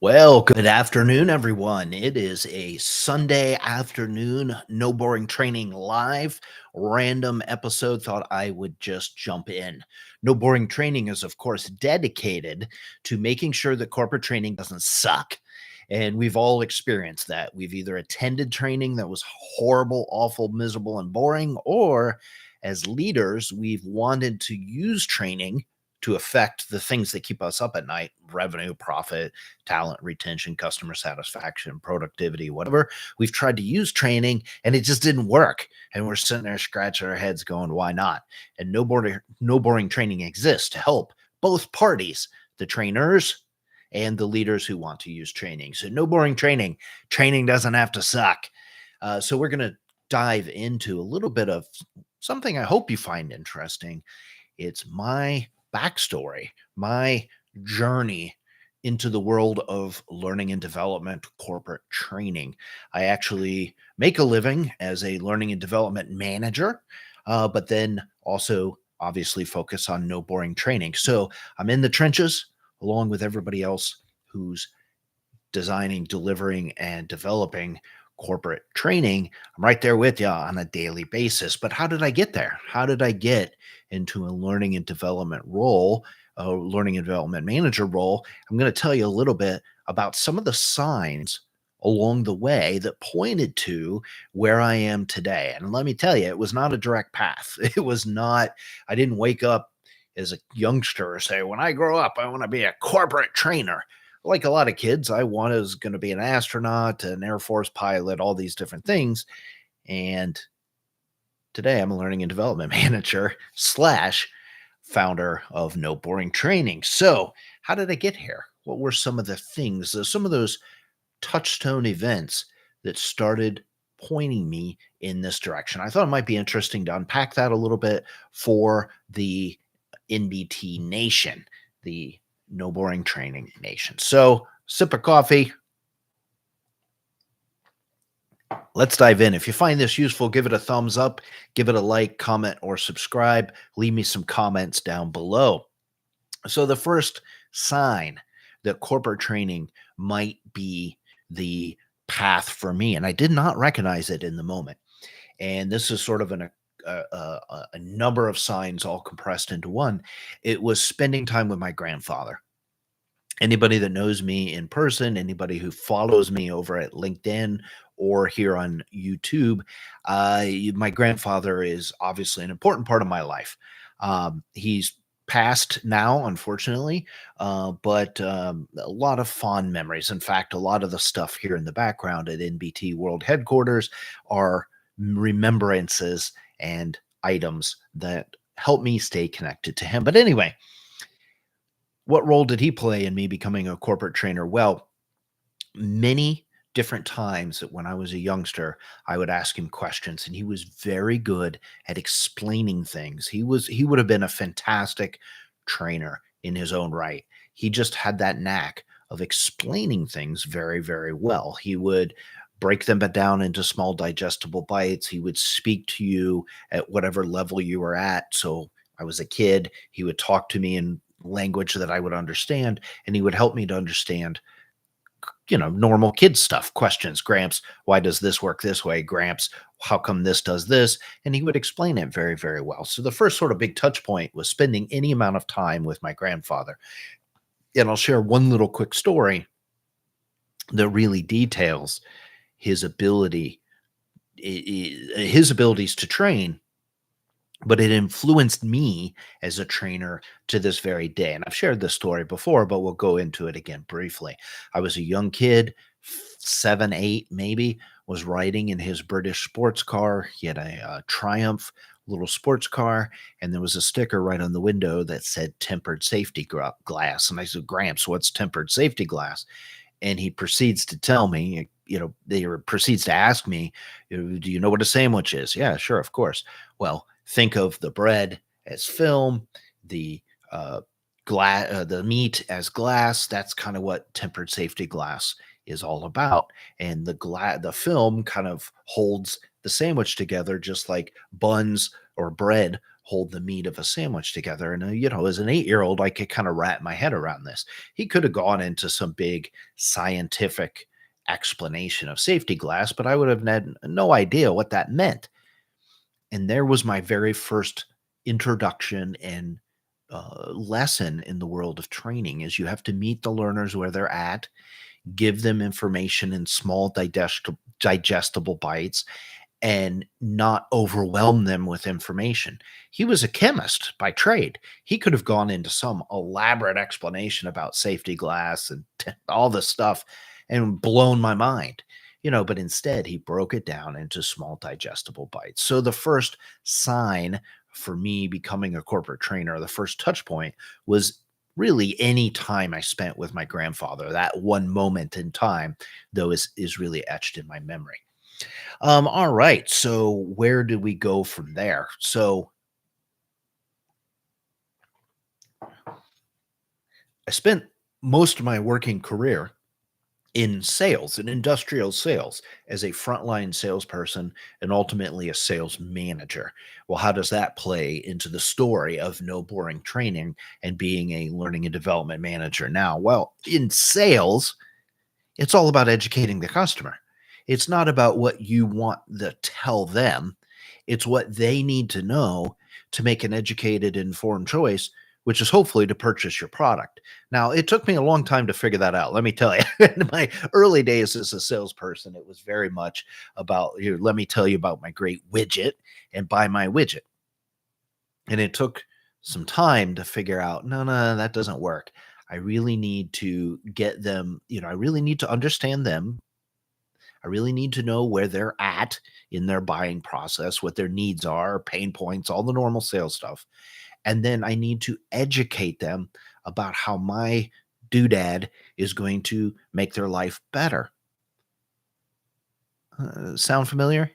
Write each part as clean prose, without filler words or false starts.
Well, good afternoon, everyone. It is a Sunday afternoon, no boring training live, random episode. Thought I would just jump in. No boring training is, of course, dedicated to making sure that corporate training doesn't suck. And we've all experienced that. We've either attended training that was horrible, awful, miserable, and boring, or as leaders, we've wanted to use training to affect the things that keep us up at night: revenue, profit, talent retention, customer satisfaction, productivity, whatever. We've tried to use training and it just didn't work. And we're sitting there scratching our heads going, why not? And no boring training exists to help both parties, the trainers and the leaders who want to use training. So no boring training. Training doesn't have to suck. So we're going to dive into a little bit of something I hope you find interesting. It's my backstory, my journey into the world of learning and development, corporate training. I actually make a living as a learning and development manager, but then also obviously focus on no boring training. So I'm in the trenches along with everybody else who's designing, delivering, and developing corporate training. I'm right there with you on a daily basis. But how did I get there? How did I get into a learning and development role, a learning and development manager role? I'm going to tell you a little bit about some of the signs along the way that pointed to where I am today. And let me tell you, it was not a direct path. It was not, I didn't wake up as a youngster and say, when I grow up, I want to be a corporate trainer. Like a lot of kids, I was going to be an astronaut, an Air Force pilot, all these different things. And today I'm a learning and development manager slash founder of No Boring Training. So, how did I get here? What were some of the things, some of those touchstone events that started pointing me in this direction? I thought it might be interesting to unpack that a little bit for the NBT Nation, the No Boring Training Nation. So, sip of coffee. Let's dive in. If you find this useful, give it a thumbs up, give it a like, comment, or subscribe. Leave me some comments down below. So, the first sign that corporate training might be the path for me, and I did not recognize it in the moment. And this is sort of a number of signs all compressed into one. It was spending time with my grandfather. Anybody that knows me in person, anybody who follows me over at LinkedIn or here on YouTube, my grandfather is obviously an important part of my life. He's passed now, unfortunately, but a lot of fond memories. In fact, a lot of the stuff here in the background at NBT World Headquarters are remembrances and items that help me stay connected to him. But anyway, what role did he play in me becoming a corporate trainer? Well, many different times that when I was a youngster, I would ask him questions and he was very good at explaining things. He would have been a fantastic trainer in his own right. He just had that knack of explaining things very, very well. He would break them down into small digestible bites. He would speak to you at whatever level you were at. So I was a kid, he would talk to me in language that I would understand, and he would help me to understand, normal kid stuff, questions. Gramps, why does this work this way? Gramps, how come this does this? And he would explain it very, very well. So the first sort of big touch point was spending any amount of time with my grandfather. And I'll share one little quick story that really details his his abilities to train, but it influenced me as a trainer to this very day. And I've shared this story before, but we'll go into it again briefly. I was a young kid, 7, 8, maybe, was riding in his British sports car. He had a Triumph little sports car, and there was a sticker right on the window that said tempered safety glass. And I said, Gramps, what's tempered safety glass? And he proceeds to tell me, proceeds to ask me, do you know what a sandwich is? Yeah, sure, of course. Well, think of the bread as film, the the meat as glass. That's kind of what tempered safety glass is all about. And the film kind of holds the sandwich together, just like buns or bread hold the meat of a sandwich together. And, as an 8-year-old, I could kind of wrap my head around this. He could have gone into some big scientific explanation of safety glass, but I would have had no idea what that meant. And there was my very first introduction and lesson in the world of training is you have to meet the learners where they're at, give them information in small digestible bites, and not overwhelm them with information. He was a chemist by trade. He could have gone into some elaborate explanation about safety glass and all this stuff and blown my mind. But instead he broke it down into small digestible bites. So the first sign for me becoming a corporate trainer, the first touch point was really any time I spent with my grandfather. That one moment in time, though, is really etched in my memory. All right. So where do we go from there? So I spent most of my working career in sales and industrial sales as a frontline salesperson and ultimately a sales manager. Well, how does that play into the story of no boring training and being a learning and development manager now? Well, in sales, it's all about educating the customer. It's not about what you want to tell them. It's what they need to know to make an educated, informed choice, which is hopefully to purchase your product. Now, it took me a long time to figure that out. Let me tell you, in my early days as a salesperson, it was very much about, here, let me tell you about my great widget and buy my widget. And it took some time to figure out, no, no, that doesn't work. I really need to get them, I really need to understand them. I really need to know where they're at in their buying process, what their needs are, pain points, all the normal sales stuff. And then I need to educate them about how my doodad is going to make their life better. Sound familiar?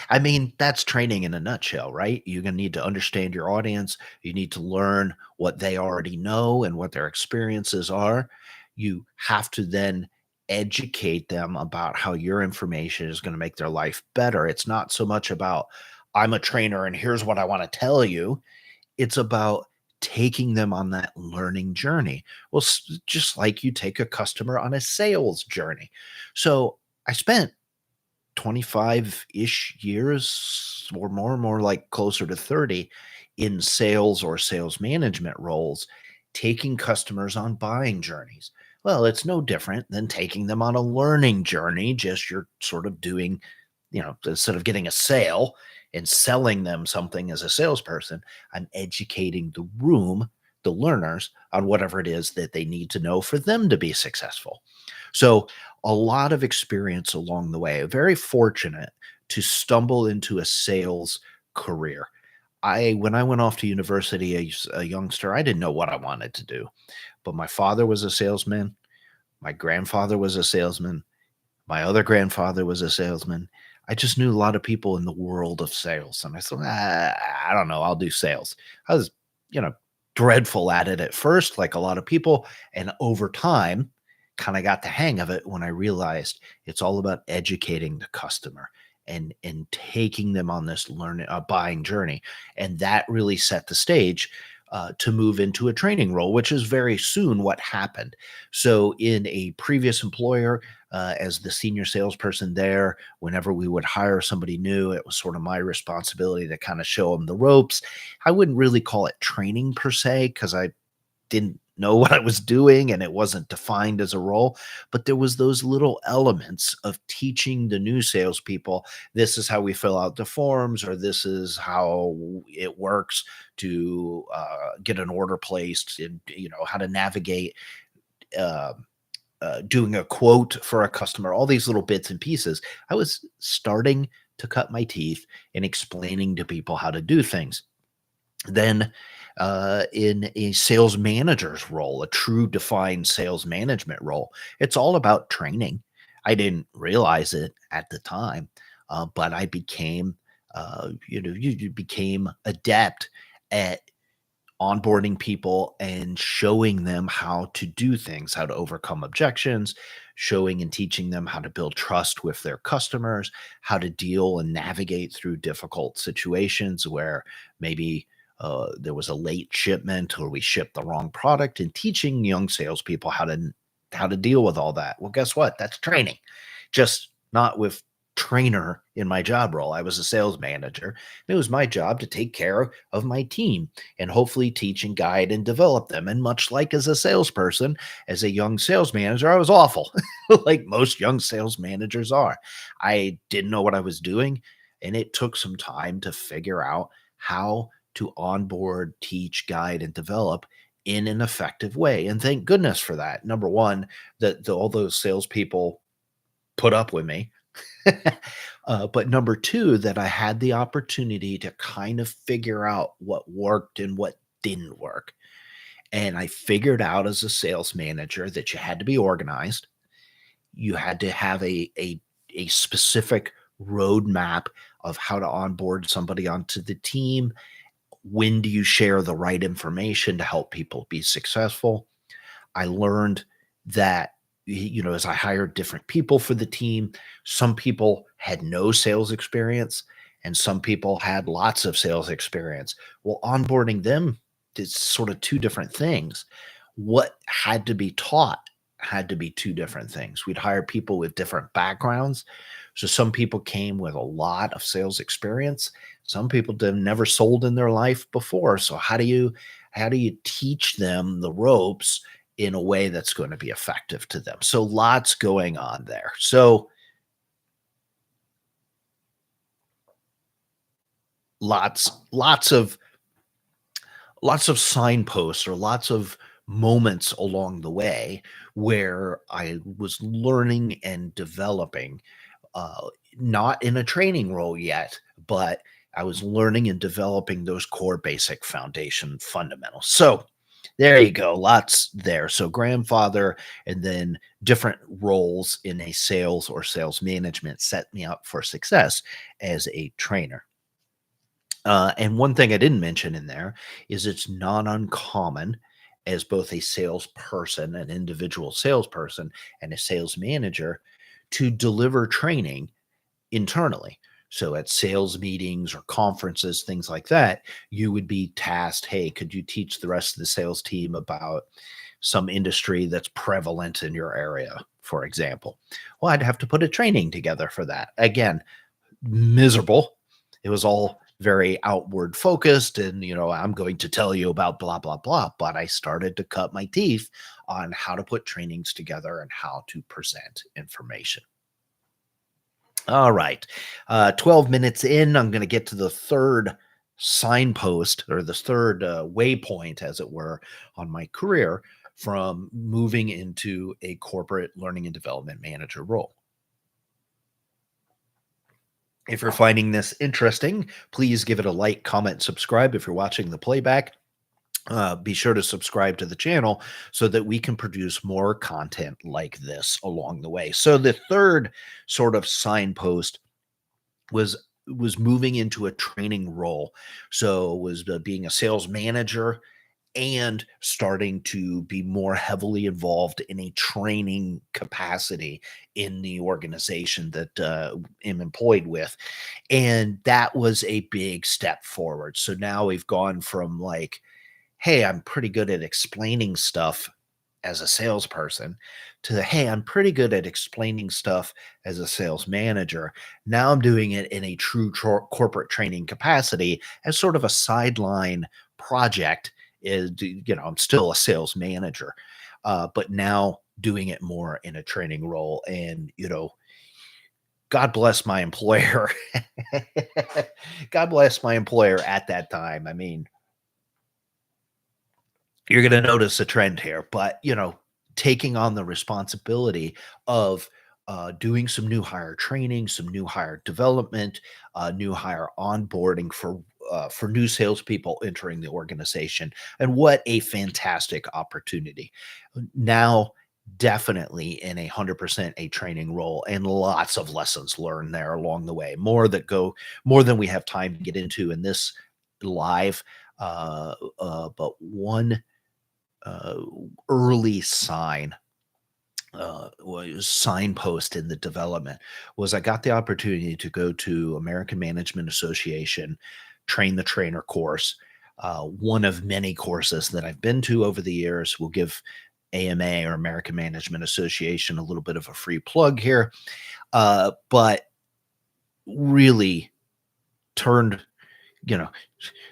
I mean, that's training in a nutshell, right? You're going to need to understand your audience. You need to learn what they already know and what their experiences are. You have to then educate them about how your information is going to make their life better. It's not so much about, I'm a trainer and here's what I want to tell you. It's about taking them on that learning journey. Well, just like you take a customer on a sales journey. So I spent 25-ish years or more like closer to 30 in sales or sales management roles, taking customers on buying journeys. Well, it's no different than taking them on a learning journey, just you're sort of doing, instead of getting a sale and selling them something as a salesperson, I'm educating the room, the learners, on whatever it is that they need to know for them to be successful. So, a lot of experience along the way. Very fortunate to stumble into a sales career. When I went off to university as a youngster, I didn't know what I wanted to do. But my father was a salesman, my grandfather was a salesman, my other grandfather was a salesman. I just knew a lot of people in the world of sales. And I said, I don't know, I'll do sales. I was, you know, dreadful at it at first, like a lot of people. And over time, kind of got the hang of it when I realized it's all about educating the customer and taking them on this learning buying journey. And that really set the stage to move into a training role, which is very soon what happened. So, in a previous employer, as the senior salesperson there, whenever we would hire somebody new, it was sort of my responsibility to kind of show them the ropes. I wouldn't really call it training per se because I didn't know what I was doing and it wasn't defined as a role, but there was those little elements of teaching the new salespeople, this is how we fill out the forms, or this is how it works to get an order placed, and how to navigate uh, doing a quote for a customer, all these little bits and pieces. I was starting to cut my teeth in explaining to people how to do things. Then, in a sales manager's role, a true defined sales management role, it's all about training. I didn't realize it at the time, but I became, you became adept at onboarding people and showing them how to do things, how to overcome objections, showing and teaching them how to build trust with their customers, how to deal and navigate through difficult situations where maybe there was a late shipment or we shipped the wrong product, and teaching young salespeople how to deal with all that. Well, guess what? That's training, just not with trainer in my job role. I was a sales manager. And it was my job to take care of my team and hopefully teach and guide and develop them. And much like as a salesperson, as a young sales manager, I was awful, like most young sales managers are. I didn't know what I was doing, and it took some time to figure out how to onboard, teach, guide, and develop in an effective way. And thank goodness for that. Number one, that all those salespeople put up with me. But number two, that I had the opportunity to kind of figure out what worked and what didn't work. And I figured out as a sales manager that you had to be organized. You had to have a specific roadmap of how to onboard somebody onto the team. When do you share the right information to help people be successful? I learned that, as I hired different people for the team, some people had no sales experience and some people had lots of sales experience. Well, onboarding them is sort of two different things. What had to be taught had to be two different things. We'd hire people with different backgrounds. So some people came with a lot of sales experience. Some people did never sold in their life before. So how do you teach them the ropes in a way that's going to be effective to them? So lots going on there. So lots of signposts or lots of moments along the way where I was learning and developing, uh, not in a training role yet, but I was learning and developing those core basic foundation fundamentals. So there you go, lots there. So grandfather, and then different roles in a sales or sales management set me up for success as a trainer. And one thing I didn't mention in there is it's not uncommon as both a salesperson, an individual salesperson, and a sales manager to deliver training internally. So at sales meetings or conferences, things like that, you would be tasked, hey, could you teach the rest of the sales team about some industry that's prevalent in your area, for example? Well, I'd have to put a training together for that. Again, miserable. It was all very outward focused, and I'm going to tell you about blah blah blah. But I started to cut my teeth on how to put trainings together and how to present information. All right. 12 minutes in, I'm going to get to the third signpost, or the third waypoint, as it were, on my career from moving into a corporate learning and development manager role. If you're finding this interesting, please give it a like, comment, subscribe. If you're watching the playback, be sure to subscribe to the channel so that we can produce more content like this along the way. So the third sort of signpost was moving into a training role. So was being a sales manager and starting to be more heavily involved in a training capacity in the organization that I'm employed with. And that was a big step forward. So now we've gone from like, hey, I'm pretty good at explaining stuff as a salesperson, to the, hey, I'm pretty good at explaining stuff as a sales manager. Now I'm doing it in a true corporate training capacity as sort of a sideline project. I'm still a sales manager, but now doing it more in a training role. And God bless my employer. God bless my employer at that time. I mean, you're going to notice a trend here, but taking on the responsibility of doing some new hire training, some new hire development, new hire onboarding for new salespeople entering the organization, and what a fantastic opportunity! Now, definitely in 100% a training role, and lots of lessons learned there along the way. More than we have time to get into in this live. But one uh, early sign was signpost in the development was I got the opportunity to go to American Management Association train the trainer course. One of many courses that I've been to over the years. We'll give AMA or American Management Association a little bit of a free plug here, but really turned, you know,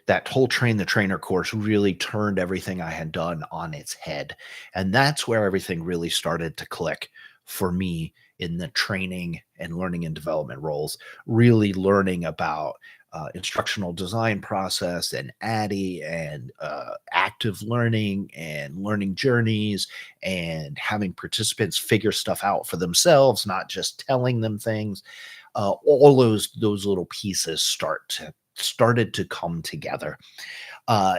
that whole train the trainer course really turned everything I had done on its head. And that's where everything really started to click for me in the training and learning and development roles, really learning about instructional design process and ADDIE and active learning and learning journeys and having participants figure stuff out for themselves, not just telling them things. All those little pieces started to come together.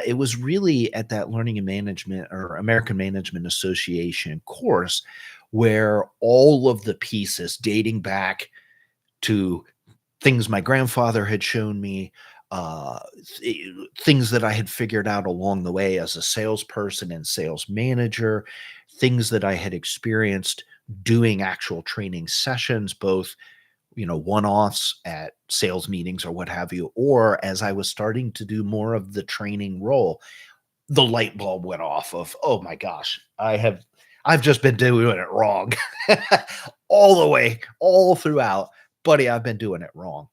It was really at that Learning and Management or American Management Association course where all of the pieces dating back to things my grandfather had shown me, things that I had figured out along the way as a salesperson and sales manager, things that I had experienced doing actual training sessions, both one-offs at sales meetings or what have you, or as I was starting to do more of the training role, the light bulb went off of, oh my gosh, I've just been doing it wrong all the way, all throughout, buddy, I've been doing it wrong.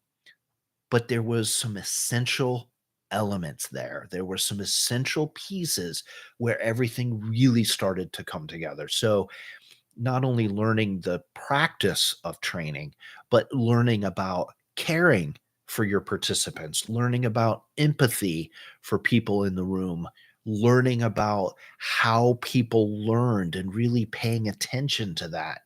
But there was some essential elements there. There were some essential pieces where everything really started to come together. So not only learning the practice of training, but learning about caring for your participants, learning about empathy for people in the room, learning about how people learned and really paying attention to that.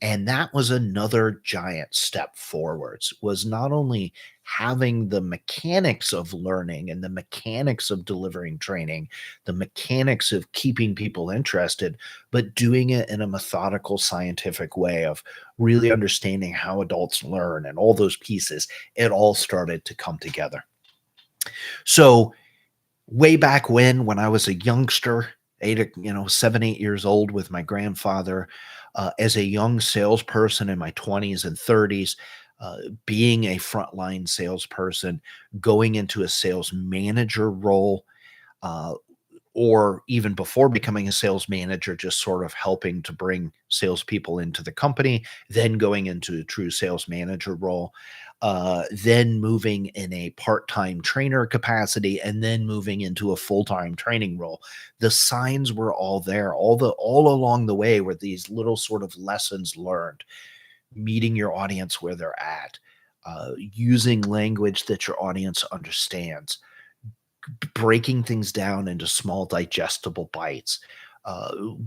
And that was another giant step forwards, was not only having the mechanics of learning and the mechanics of delivering training, the mechanics of keeping people interested, but doing it in a methodical, scientific way of really understanding how adults learn and all those pieces. It all started to come together. So way back when I was a youngster, 7, 8 years old with my grandfather, as a young salesperson in my 20s and 30s, being a frontline salesperson, going into a sales manager role, uh, or even before becoming a sales manager, just sort of helping to bring salespeople into the company, then going into a true sales manager role, then moving in a part-time trainer capacity, and then moving into a full-time training role. The signs were all there, all along the way were these little sort of lessons learned, meeting your audience where they're at, using language that your audience understands, breaking things down into small digestible bites,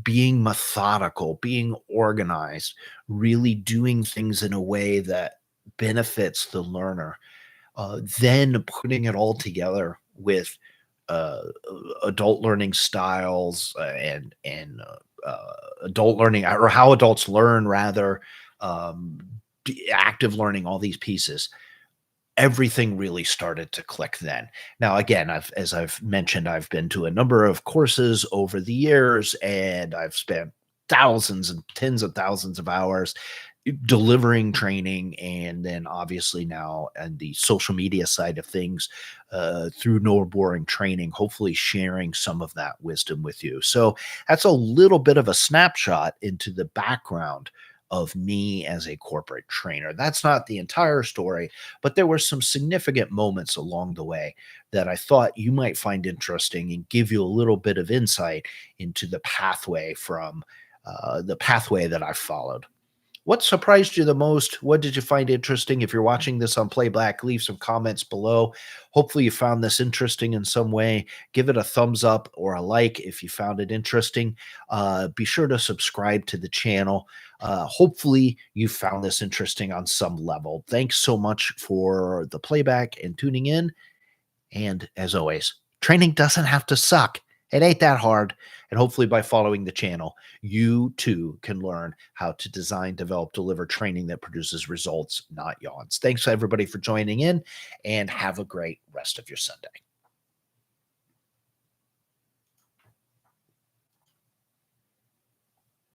being methodical, being organized, really doing things in a way that benefits the learner, then putting it all together with uh, adult learning styles, adult learning or how adults learn rather, um, active learning, all these pieces, everything really started to click then. Now, again, as I've mentioned, I've been to a number of courses over the years, and I've spent thousands and tens of thousands of hours delivering training, and then obviously now and the social media side of things, through No Boring Training, hopefully sharing some of that wisdom with you. So that's a little bit of a snapshot into the background of me as a corporate trainer. That's not the entire story, but there were some significant moments along the way that I thought you might find interesting and give you a little bit of insight into the pathway that I followed. What surprised you the most? What did you find interesting? If you're watching this on playback, leave some comments below. Hopefully, you found this interesting in some way. Give it a thumbs up or a like if you found it interesting. Be sure to subscribe to the channel. Hopefully, you found this interesting on some level. Thanks so much for the playback and tuning in. And as always, training doesn't have to suck. It ain't that hard. And hopefully, by following the channel, you too can learn how to design, develop, deliver training that produces results, not yawns. Thanks, everybody, for joining in, and have a great rest of your Sunday.